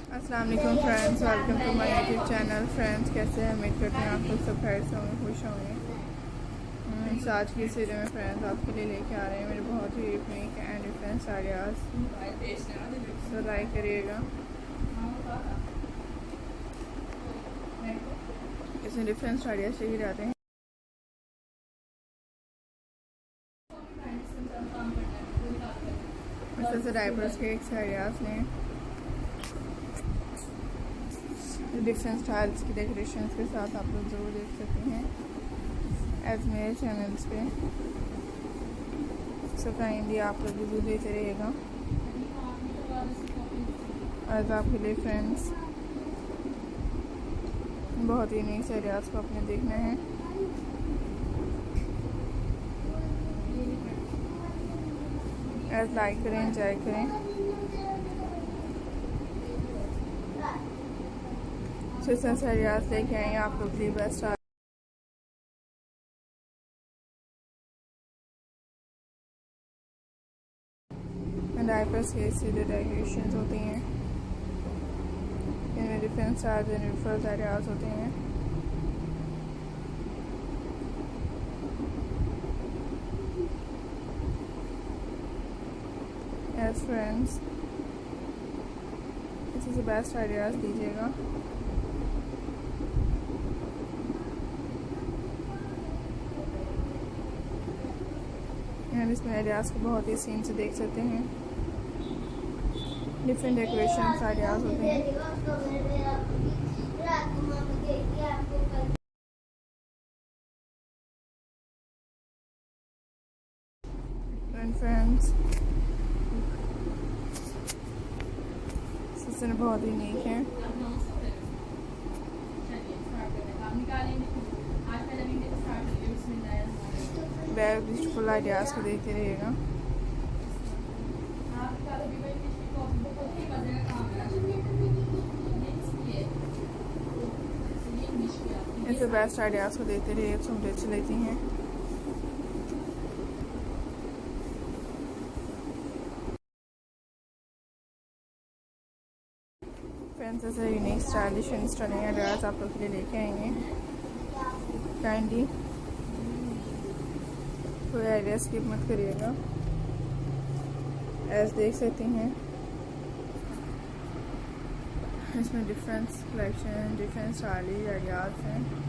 अस्सलाम वालेकुम friends, welcome to my YouTube channel. Friends, कैसे हैं? उम्मीद करते हैं आप लोग सब खैर से होंगे, खुश होंगे। आज की इस वीडियो में फ्रेंड्स आपके लिए लेके आ रहे हैं मेरे बहुत ही यूनिक एंड डिफरेंट आइडियाज़। तो लाइक करिएगा। इसमें डिफरेंट आइडियाज़ चाहिए जाते हैं। इस से डायपर्स के एक आइडियाज़ लें। डिफरेंट स्टाइल्स की डेकोरेशंस के साथ आप लोग ज़रूर देख सकते हैं एज मेरे चैनल्स पे। सो काइंडली आप लोग रिव्यू देते रहिएगा एज आपके लिए फ्रेंड्स। बहुत ही नई आइडियाज़ को आपने देखना है। एज लाइक करें, एंजॉय करें। सिस्टम आइडियाज़ लेके आएंगे आप लोग के लिए बेस्ट डायपर्स के सीधे डेकोरेशन होती हैं। इनमें different styles and different ideas होते हैं। एज फ्रेंड्स, इसी से बेस्ट आइडियाज़ दीजिएगा। एंड इसमें आइडियाज़ को बहुत ही सीन से देख सकते हैं। डिफरेंट डेकोरेशन आइडियाज़ होते हैं। एंड फ्रेंड्स, सिस्टम बहुत ही यूनिक है। वेरी ब्यूटीफुल आइडियाज़ को देखते रहिएगा। ऐसे बेस्ट आइडियाज़ को देखते रहिए, तो मुझे अच्छी लगती हैं। फ्रेंड्स, ऐसे unique stylish and stunning ideas आप लोग के लिए लेके आएंगे। काइंडली कोई आइडिया स्किप मत करिएगा। एज देख सकते हैं इसमें different collection, different stylish ideas हैं।